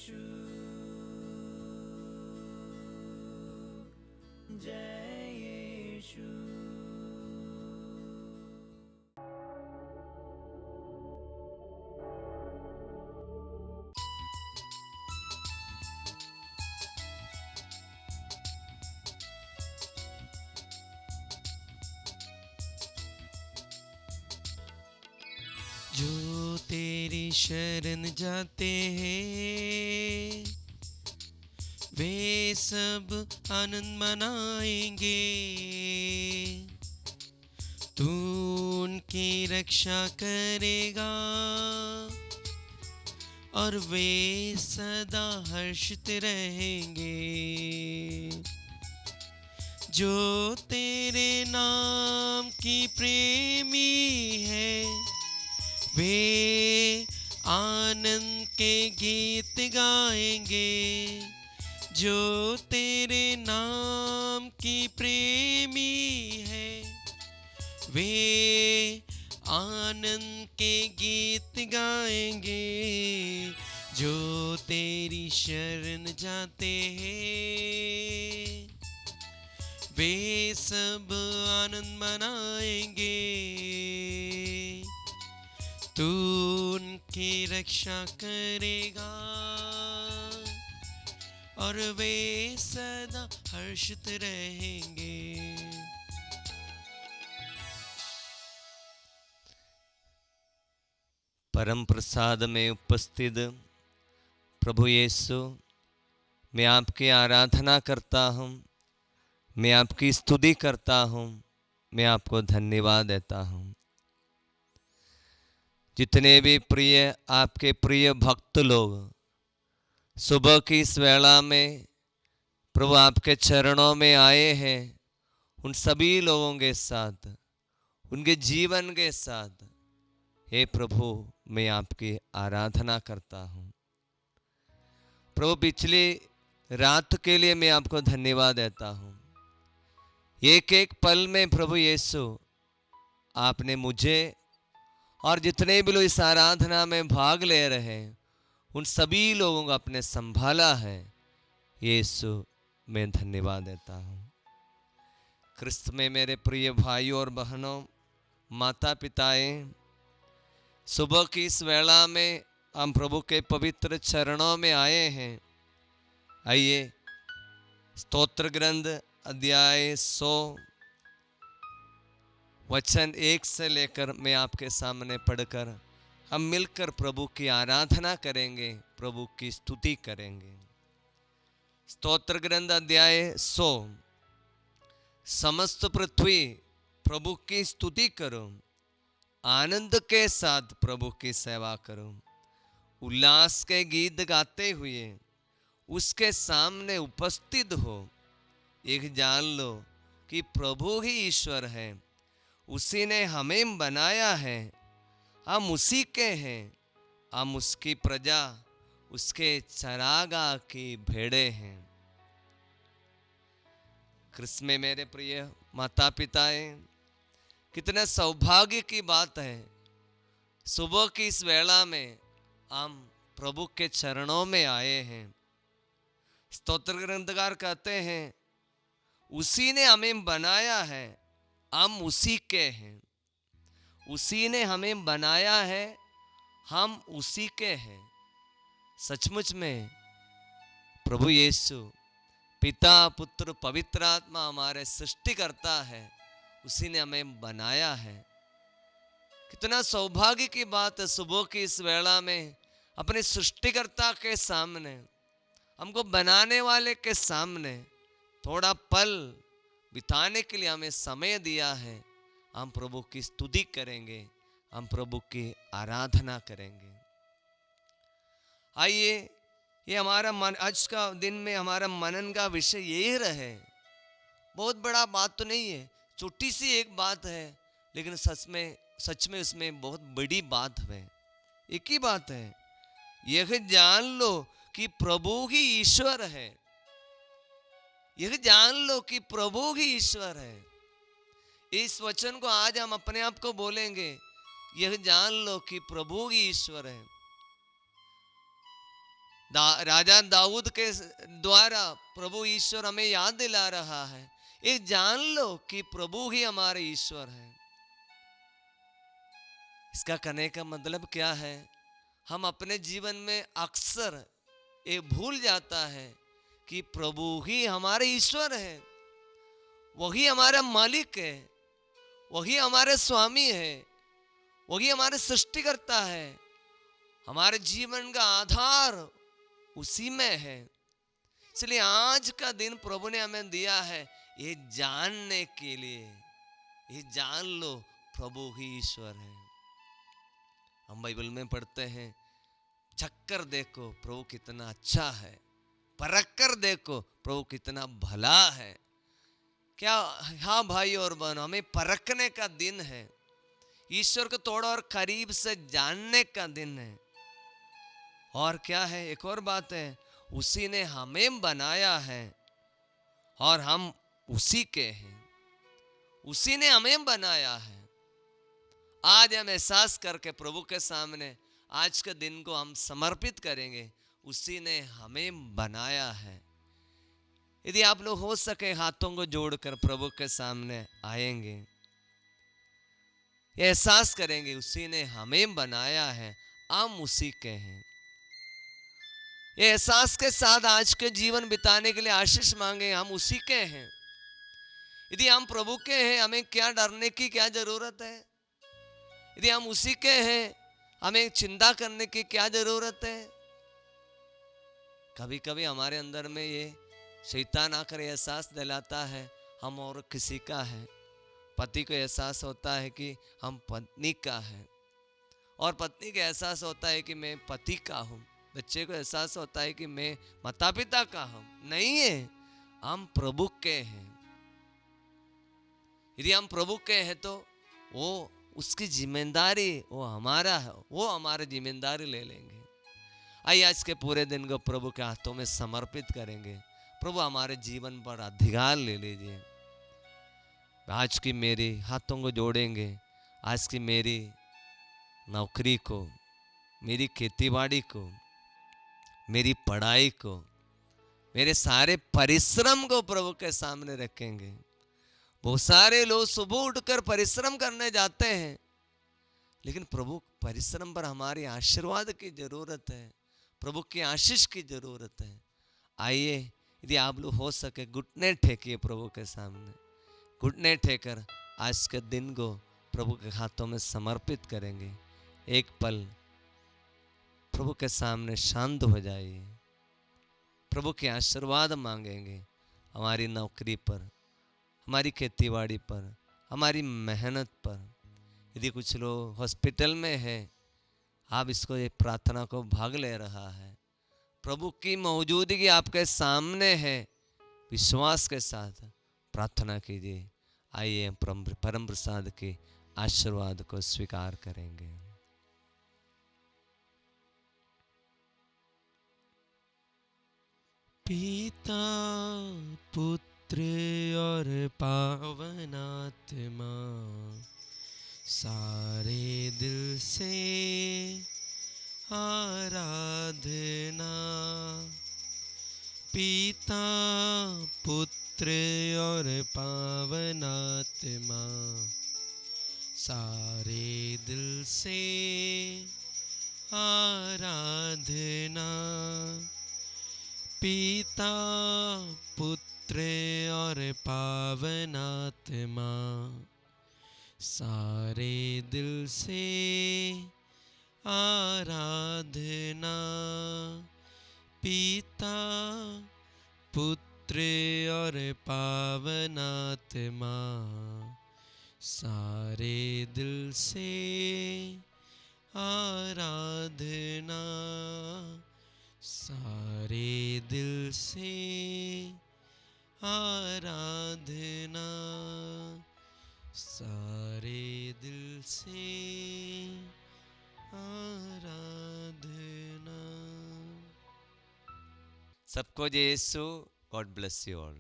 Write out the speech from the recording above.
यीशु, जय यीशु। जो तेरी शरण जाते हैं वे सब आनंद मनाएंगे। तू उनकी रक्षा करेगा और वे सदा हर्षित रहेंगे। जो तेरे नाम की प्रेमी है वे आनंद के गीत गाएंगे। जो तेरे नाम की प्रेमी है वे आनंद के गीत गाएंगे। जो तेरी शरण जाते हैं वे सब आनंद मनाएंगे। तू उनकी रक्षा करेगा और वे सदा हर्षित रहेंगे। परम प्रसाद में उपस्थित प्रभु यीशु, मैं आपकी आराधना करता हूँ, मैं आपकी स्तुति करता हूँ, मैं आपको धन्यवाद देता हूँ। जितने भी आपके प्रिय भक्त लोग सुबह की इस वेला में प्रभु आपके चरणों में आए हैं, उन सभी लोगों के साथ, उनके जीवन के साथ हे प्रभु मैं आपकी आराधना करता हूँ। प्रभु पिछली रात के लिए मैं आपको धन्यवाद देता हूँ। एक एक पल में प्रभु यीशु आपने मुझे और जितने भी लोग इस आराधना में भाग ले रहे हैं उन सभी लोगों को आपने संभाला है। यीशु मैं धन्यवाद देता हूँ। क्रिस्त में मेरे प्रिय भाइयों और बहनों, माता पिताएं, सुबह की इस वेला में हम प्रभु के पवित्र चरणों में आए हैं। आइए स्तोत्र ग्रंथ अध्याय 100 वचन 1 से लेकर मैं आपके सामने पढ़कर हम मिलकर प्रभु की आराधना करेंगे, प्रभु की स्तुति करेंगे। स्तोत्र ग्रंथ अध्याय 100। समस्त पृथ्वी प्रभु की स्तुति करो, आनंद के साथ प्रभु की सेवा करो, उल्लास के गीत गाते हुए उसके सामने उपस्थित हो। एक जान लो कि प्रभु ही ईश्वर है, उसी ने हमें बनाया है, हम उसी के हैं, हम उसकी प्रजा, उसके चरागाह की भेड़ें हैं। क्रिस्त में मेरे प्रिय माता पिताएं, कितने सौभाग्य की बात है सुबह की इस वेला में हम प्रभु के चरणों में आए हैं। स्तोत्र ग्रंथकार कहते हैं उसी ने हमें बनाया है, हम उसी के हैं। उसी ने हमें बनाया है, हम उसी के हैं। सचमुच में प्रभु यीशु पिता पुत्र पवित्र आत्मा हमारे सृष्टि करता है, उसी ने हमें बनाया है। कितना सौभाग्य की बात है सुबह की इस वेला में अपने सृष्टिकर्ता के सामने, हमको बनाने वाले के सामने थोड़ा पल बिताने के लिए हमें समय दिया है। हम प्रभु की स्तुति करेंगे, हम प्रभु की आराधना करेंगे। आइए ये हमारा मन आज का दिन में हमारा मनन का विषय यही रहे। बहुत बड़ा बात तो नहीं है, छोटी सी एक बात है, लेकिन सच में उसमें बहुत बड़ी बात है। एक ही बात है, यह जान लो कि प्रभु ही ईश्वर है। यह जान लो कि प्रभु ही ईश्वर है। इस वचन को आज हम अपने आप को बोलेंगे, यह जान लो कि प्रभु ही ईश्वर है। राजा दाऊद के द्वारा प्रभु ईश्वर हमें याद दिला रहा है, ये जान लो कि प्रभु ही हमारे ईश्वर है। इसका कहने का मतलब क्या है? हम अपने जीवन में अक्सर ये भूल जाता है कि प्रभु ही हमारे ईश्वर है, वही हमारा मालिक है, वही हमारे स्वामी है, वही हमारे सृष्टिकर्ता है, हमारे जीवन का आधार उसी में है। इसलिए आज का दिन प्रभु ने हमें दिया है ये जानने के लिए, ये जान लो प्रभु ही ईश्वर है। हम बाइबल में पढ़ते हैं, चक्कर देखो प्रभु कितना अच्छा है, परख कर देखो प्रभु कितना भला है। क्या हाँ भाई और बहनों, हमें परखने का दिन है, ईश्वर को थोड़ा और करीब से जानने का दिन है। और क्या है, एक और बात है, उसी ने हमें बनाया है और हम उसी के हैं, उसी ने हमें बनाया है। आज हम एहसास करके प्रभु के सामने आज के दिन को हम समर्पित करेंगे, उसी ने हमें बनाया है। यदि आप लोग हो सके हाथों को जोड़कर प्रभु के सामने आएंगे, एहसास करेंगे उसी ने हमें बनाया है, हम उसी के हैं। ये एहसास के साथ आज के जीवन बिताने के लिए आशीष मांगे, हम उसी के हैं। यदि हम प्रभु के हैं, हमें क्या डरने की क्या जरूरत है? यदि हम उसी के हैं, हमें चिंता करने की क्या जरूरत है? कभी कभी हमारे अंदर में ये शैतान आकर एहसास दिलाता है हम और किसी का है। पति को एहसास होता है कि हम पत्नी का है, और पत्नी को एहसास होता है कि मैं पति का हूँ। बच्चे को एहसास होता है कि मैं माता पिता का हूँ। नहीं है, हम प्रभु के हैं। यदि हम प्रभु के हैं तो वो उसकी जिम्मेदारी वो हमारा है, वो हमारी जिम्मेदारी ले लेंगे। आइए आज के पूरे दिन को प्रभु के हाथों में समर्पित करेंगे। प्रभु हमारे जीवन पर अधिकार ले लीजिए। आज की मेरी हाथों को जोड़ेंगे, आज की मेरी नौकरी को, मेरी खेतीबाड़ी को, मेरी पढ़ाई को, मेरे सारे परिश्रम को प्रभु के सामने रखेंगे। बहुत सारे लोग सुबह उठकर परिश्रम करने जाते हैं, लेकिन प्रभु परिश्रम पर हमारी आशीर्वाद की जरूरत है, प्रभु की आशीष की जरूरत है। आइए यदि आप लोग हो सके घुटने टेकिए प्रभु के सामने, घुटने टेकर आज के दिन को प्रभु के हाथों में समर्पित करेंगे। एक पल प्रभु के सामने शांत हो जाइए, प्रभु के आशीर्वाद मांगेंगे हमारी नौकरी पर, हमारी खेतीबाड़ी पर, हमारी मेहनत पर। यदि कुछ लोग हॉस्पिटल में है, आप इसको ये प्रार्थना को भाग ले रहा है, प्रभु की मौजूदगी आपके सामने है, विश्वास के साथ प्रार्थना कीजिए। आइए परम प्रसाद के आशीर्वाद को स्वीकार करेंगे। पिता पुत्र और पावन आत्मा सारे दिल से आराधना। पिता पुत्र और पावन आत्मा सारे दिल से आराधना। पिता पुत्र और पावन आत्मा सारे दिल से आराधना। पिता पुत्र और पावन आत्मा सारे दिल से आराधना। सारे दिल से आराधना। सारे दिल से आराधना। सबको जय Yeshu. God bless you all.